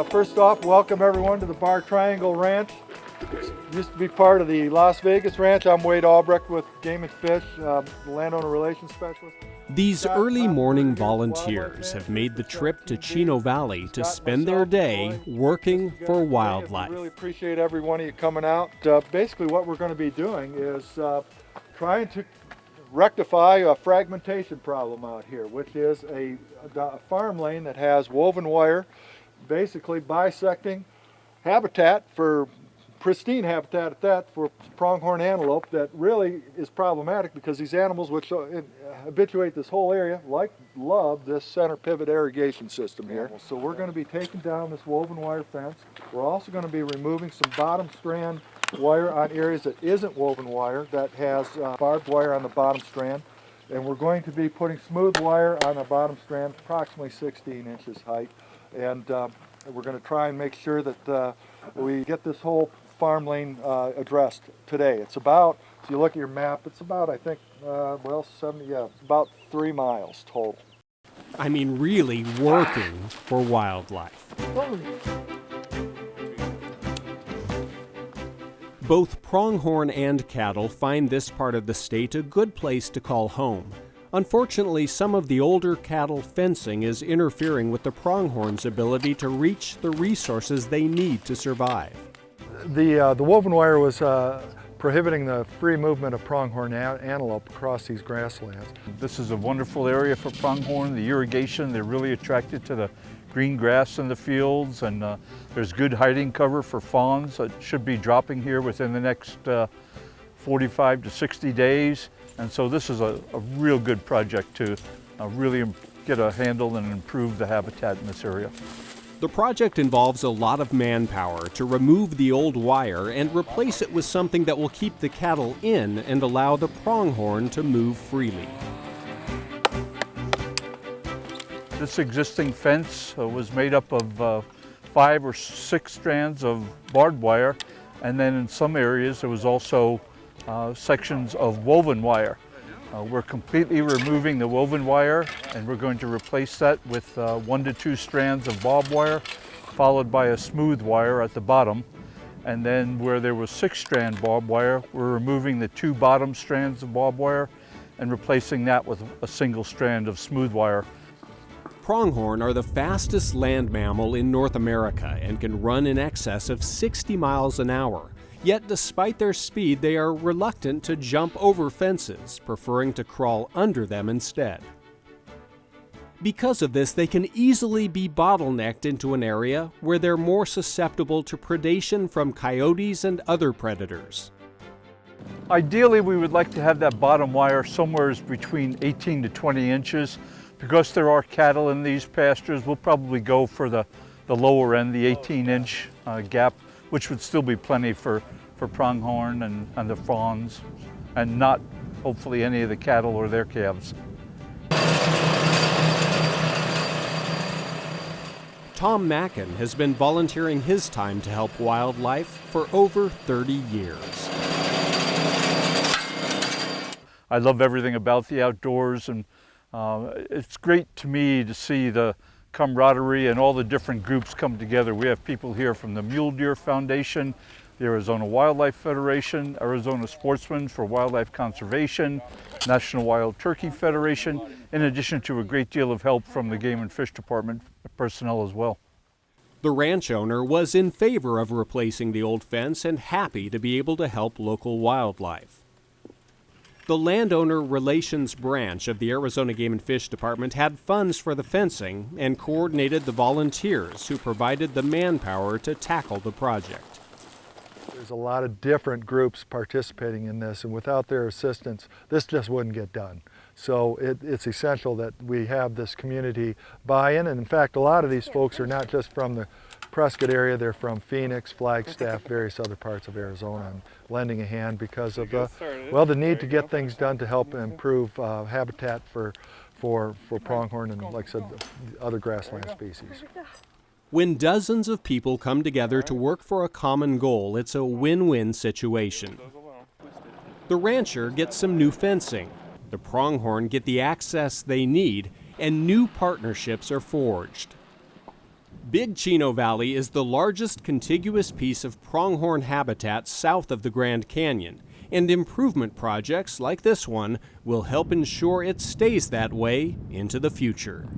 first off, welcome everyone to the Bar Triangle Ranch. It used to be part of the Las Vegas Ranch. I'm Wade Albrecht with Game and Fish, the landowner relations specialist. These early morning volunteers have made the trip to Chino Valley to spend their day working for wildlife. I really appreciate every one of you coming out. Basically what we're going to be doing is trying to rectify a fragmentation problem out here, which is a farm lane that has woven wire, basically bisecting habitat for pristine habitat at that for pronghorn antelope that really is problematic because these animals which habituate this whole area love this center pivot irrigation system here. So we're going to be taking down this woven wire fence. We're also going to be removing some bottom strand wire on areas that isn't woven wire that has barbed wire on the bottom strand, and we're going to be putting smooth wire on the bottom strand approximately 16 inches height, and we're going to try and make sure that we get this whole farm lane addressed today. It's about, if you look at your map, it's about, I think, it's about 3 miles total. I mean, really working for wildlife. Both pronghorn and cattle find this part of the state a good place to call home. Unfortunately, some of the older cattle fencing is interfering with the pronghorn's ability to reach the resources they need to survive. The woven wire was prohibiting the free movement of pronghorn antelope across these grasslands. This is a wonderful area for pronghorn. The irrigation, they're really attracted to the green grass in the fields, and there's good hiding cover for fawns that should be dropping here within the next 45 to 60 days. And so this is a real good project to really get a handle and improve the habitat in this area. The project involves a lot of manpower to remove the old wire and replace it with something that will keep the cattle in and allow the pronghorn to move freely. This existing fence was made up of 5 or 6 strands of barbed wire, and then in some areas there was also sections of woven wire. We're completely removing the woven wire, and we're going to replace that with 1 to 2 strands of barbed wire, followed by a smooth wire at the bottom. And then where there was 6-strand barbed wire, we're removing the 2 bottom strands of barbed wire and replacing that with a single strand of smooth wire. Pronghorn are the fastest land mammal in North America and can run in excess of 60 miles an hour. Yet despite their speed, they are reluctant to jump over fences, preferring to crawl under them instead. Because of this, they can easily be bottlenecked into an area where they're more susceptible to predation from coyotes and other predators. Ideally, we would like to have that bottom wire somewhere between 18 to 20 inches. Because there are cattle in these pastures, we'll probably go for the lower end, the 18-inch gap, which would still be plenty for pronghorn and the fawns, and not hopefully any of the cattle or their calves. Tom Mackin has been volunteering his time to help wildlife for over 30 years. I love everything about the outdoors, and it's great to me to see the camaraderie and all the different groups come together. We have people here from the Mule Deer Foundation, the Arizona Wildlife Federation, Arizona Sportsmen for Wildlife Conservation, National Wild Turkey Federation, in addition to a great deal of help from the Game and Fish Department personnel as well. The ranch owner was in favor of replacing the old fence and happy to be able to help local wildlife. The landowner relations branch of the Arizona Game and Fish Department had funds for the fencing and coordinated the volunteers who provided the manpower to tackle the project. There's a lot of different groups participating in this, and without their assistance, this just wouldn't get done. So it's essential that we have this community buy-in, and in fact, a lot of these folks are not just from the Prescott area, they're from Phoenix, Flagstaff, various other parts of Arizona, and lending a hand because of the need to get things done to help improve habitat for pronghorn and, like I said, other grassland species. When dozens of people come together to work for a common goal, it's a win-win situation. The rancher gets some new fencing, the pronghorn get the access they need, and new partnerships are forged. Big Chino Valley is the largest contiguous piece of pronghorn habitat south of the Grand Canyon, and improvement projects like this one will help ensure it stays that way into the future.